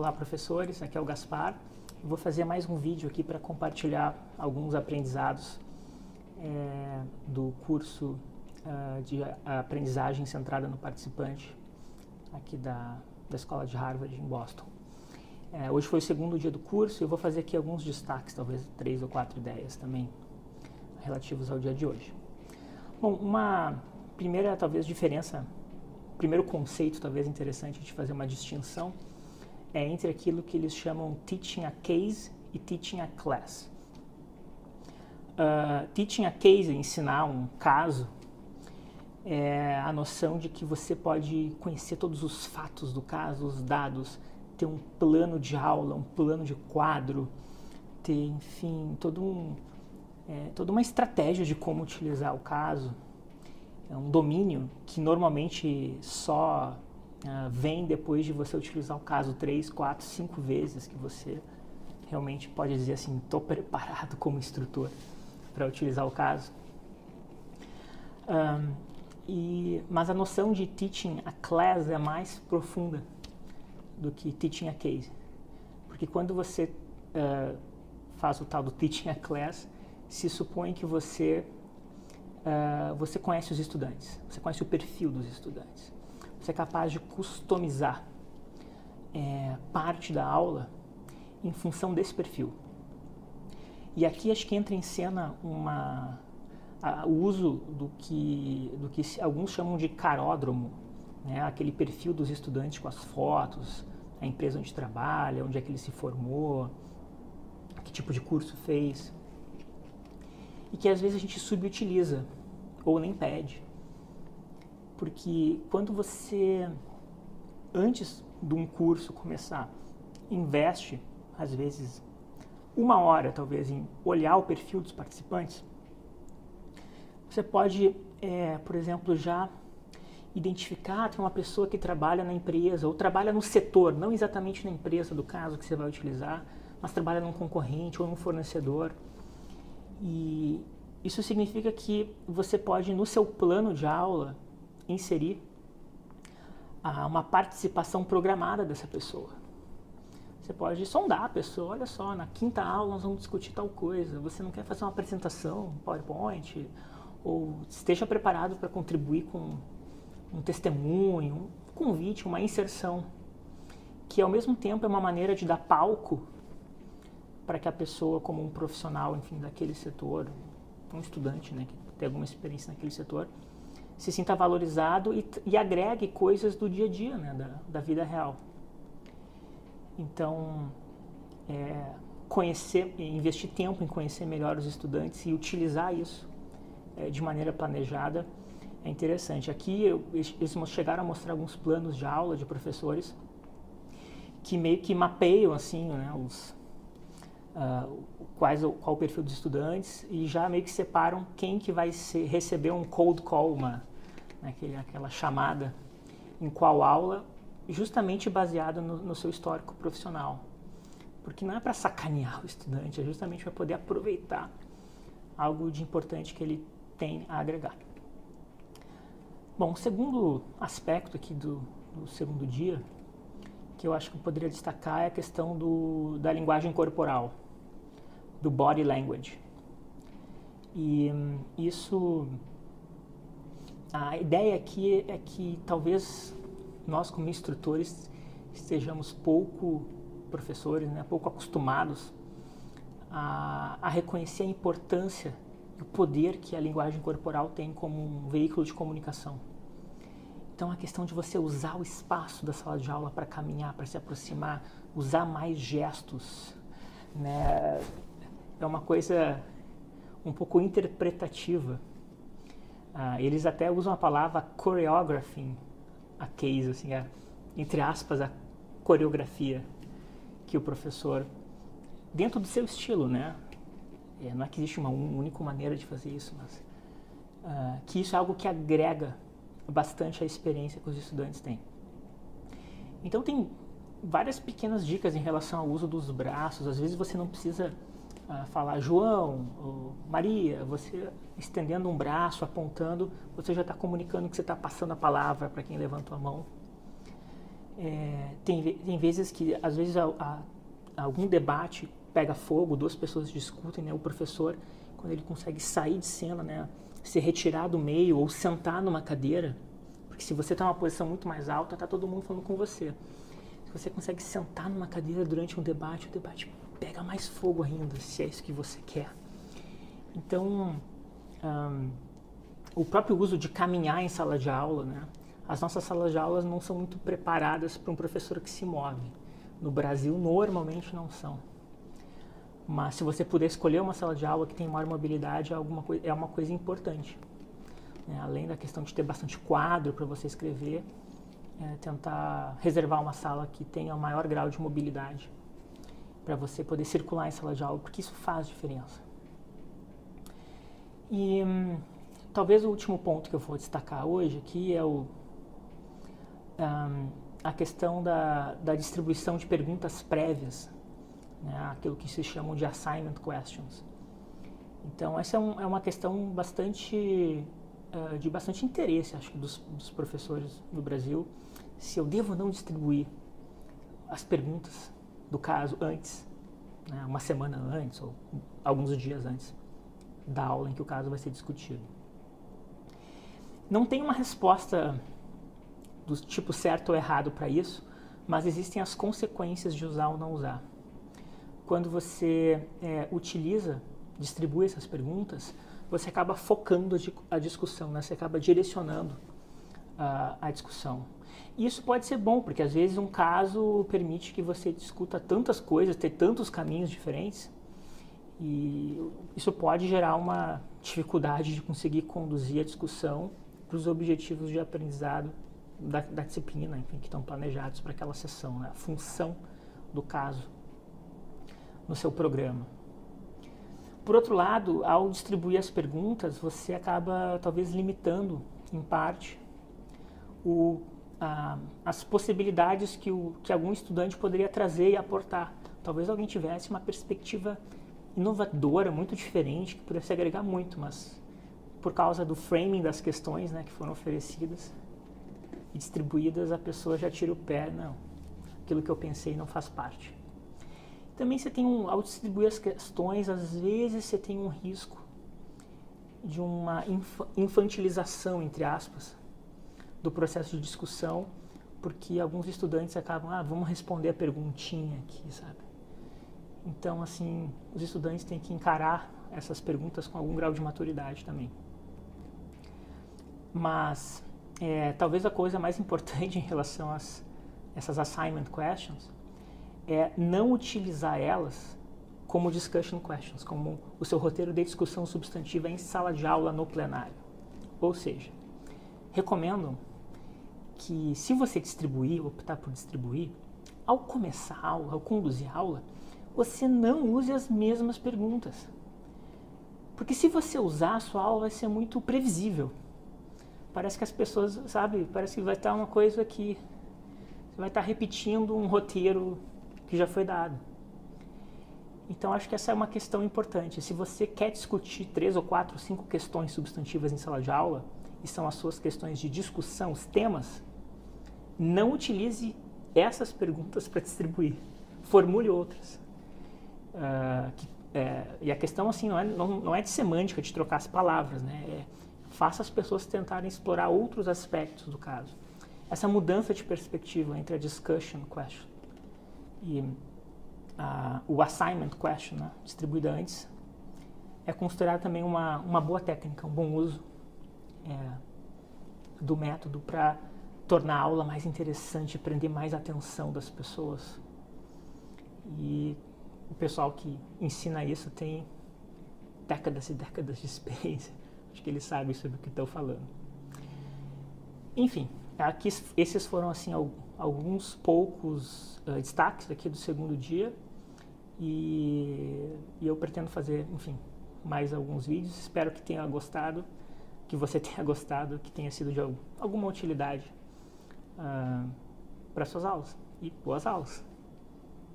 Olá, professores, aqui é o Gaspar. Eu vou fazer mais um vídeo aqui para compartilhar alguns aprendizados do curso de aprendizagem centrada no participante aqui da Escola de Harvard em Boston. Hoje foi o segundo dia do curso e eu vou fazer aqui alguns destaques, talvez 3 ou 4 ideias também relativos ao dia de hoje. Bom, uma primeira talvez diferença, primeiro conceito talvez interessante de fazer uma distinção é entre aquilo que eles chamam teaching a case e teaching a class. Teaching a case, ensinar um caso, é a noção de que você pode conhecer todos os fatos do caso, os dados, ter um plano de aula, um plano de quadro, ter, enfim, toda uma estratégia de como utilizar o caso. É um domínio que normalmente só vem depois de você utilizar o caso 3, 4, 5 vezes, que você realmente pode dizer assim, estou preparado como instrutor para utilizar o caso. Mas a noção de teaching a class é mais profunda do que teaching a case. Porque quando você faz o tal do teaching a class, se supõe que você conhece os estudantes, você conhece o perfil dos estudantes. Você é capaz de customizar parte da aula em função desse perfil. E aqui acho que entra em cena o uso do que alguns chamam de caródromo, né? Aquele perfil dos estudantes com as fotos, a empresa onde trabalha, onde é que ele se formou, que tipo de curso fez. E que às vezes a gente subutiliza ou nem pede. Porque quando você, antes de um curso começar, investe, às vezes, 1 hora, talvez, em olhar o perfil dos participantes, você pode, por exemplo, já identificar que é uma pessoa que trabalha na empresa, ou trabalha no setor, não exatamente na empresa do caso que você vai utilizar, mas trabalha num concorrente ou num fornecedor. E isso significa que você pode, no seu plano de aula, inserir uma participação programada dessa pessoa. Você pode sondar a pessoa, olha só, na 5ª aula nós vamos discutir tal coisa, você não quer fazer uma apresentação, um PowerPoint, ou esteja preparado para contribuir com um testemunho, um convite, uma inserção, que ao mesmo tempo é uma maneira de dar palco para que a pessoa, como um profissional, enfim, daquele setor, um estudante, né, que tem alguma experiência naquele setor, se sinta valorizado e agregue coisas do dia a dia, né, da vida real. Então, investir tempo em conhecer melhor os estudantes e utilizar isso de maneira planejada é interessante. Aqui eles chegaram a mostrar alguns planos de aula de professores que meio que mapeiam assim, né, qual o perfil dos estudantes e já meio que separam quem que vai receber um cold call, aquela chamada em qual aula, justamente baseado no seu histórico profissional. Porque não é para sacanear o estudante, é justamente para poder aproveitar algo de importante que ele tem a agregar. Bom, o segundo aspecto aqui do segundo dia, que eu acho que eu poderia destacar, é a questão da linguagem corporal, do body language. E a ideia aqui é que talvez nós como instrutores estejamos professores, né, pouco acostumados a reconhecer a importância e o poder que a linguagem corporal tem como um veículo de comunicação. Então a questão de você usar o espaço da sala de aula para caminhar, para se aproximar, usar mais gestos, né, é uma coisa um pouco interpretativa. Eles até usam a palavra choreographing a case, assim, entre aspas, a coreografia que o professor, dentro do seu estilo, né? Não é que existe uma única maneira de fazer isso, mas que isso é algo que agrega bastante a experiência que os estudantes têm. Então tem várias pequenas dicas em relação ao uso dos braços. Às vezes você não precisa falar João, ou Maria, você estendendo um braço, apontando, você já está comunicando que você está passando a palavra para quem levantou a mão. Tem vezes que, às vezes, algum debate pega fogo, duas pessoas discutem, né? O professor, quando ele consegue sair de cena, né? Se retirar do meio ou sentar numa cadeira, porque se você está numa posição muito mais alta, está todo mundo falando com você. Se você consegue sentar numa cadeira durante um debate, o debate pega mais fogo ainda, se é isso que você quer. Então, o próprio uso de caminhar em sala de aula, né? As nossas salas de aulas não são muito preparadas para um professor que se move. No Brasil, normalmente não são. Mas se você puder escolher uma sala de aula que tem maior mobilidade, é uma coisa importante. Além da questão de ter bastante quadro para você escrever, tentar reservar uma sala que tenha um maior grau de mobilidade para você poder circular em sala de aula, porque isso faz diferença. E talvez o último ponto que eu vou destacar hoje aqui é a questão da distribuição de perguntas prévias, né, aquilo que se chamam de assignment questions. Então, essa é uma questão de bastante interesse, acho que, dos professores no Brasil, se eu devo ou não distribuir as perguntas do caso antes, né, uma semana antes ou alguns dias antes da aula em que o caso vai ser discutido. Não tem uma resposta do tipo certo ou errado para isso, mas existem as consequências de usar ou não usar. Quando você distribui essas perguntas, você acaba focando a discussão, né? Você acaba direcionando a discussão. E isso pode ser bom, porque às vezes um caso permite que você discuta tantas coisas, ter tantos caminhos diferentes, e isso pode gerar uma dificuldade de conseguir conduzir a discussão para os objetivos de aprendizado da disciplina, enfim, que estão planejados para aquela sessão, né? A função do caso no seu programa. Por outro lado, ao distribuir as perguntas, você acaba talvez limitando, em parte, as possibilidades que algum estudante poderia trazer e aportar. Talvez alguém tivesse uma perspectiva inovadora, muito diferente, que pudesse agregar muito, mas por causa do framing das questões, né, que foram oferecidas e distribuídas, a pessoa já tira o pé, não, aquilo que eu pensei não faz parte. Também você tem ao distribuir as questões, às vezes você tem um risco de uma infantilização, entre aspas, do processo de discussão, porque alguns estudantes acabam, vamos responder a perguntinha aqui, sabe? Então, assim, os estudantes têm que encarar essas perguntas com algum grau de maturidade também. Mas, talvez a coisa mais importante em relação a essas assignment questions é não utilizar elas como discussion questions, como o seu roteiro de discussão substantiva em sala de aula no plenário. Ou seja, recomendam que, se você optar por distribuir, ao começar a aula, ao conduzir a aula, você não use as mesmas perguntas. Porque se você usar, a sua aula vai ser muito previsível. Parece que as pessoas, parece que vai estar uma coisa que você vai estar repetindo um roteiro que já foi dado. Então, acho que essa é uma questão importante. Se você quer discutir 3 ou 4 ou 5 questões substantivas em sala de aula, e são as suas questões de discussão, os temas, não utilize essas perguntas para distribuir. Formule outras. E a questão assim, não é de semântica, de trocar as palavras, né? Faça as pessoas tentarem explorar outros aspectos do caso. Essa mudança de perspectiva entre a discussion question e o assignment question, né, distribuída antes, é considerado também uma boa técnica, um bom uso do método para tornar a aula mais interessante, prender mais a atenção das pessoas. E o pessoal que ensina isso tem décadas e décadas de experiência. Acho que eles sabem sobre o que estão falando. Enfim, aqui, esses foram assim, alguns poucos destaques aqui do segundo dia. E eu pretendo fazer, enfim, mais alguns vídeos. Espero que tenha gostado, que você tenha gostado, que tenha sido de alguma utilidade para suas aulas. E boas aulas!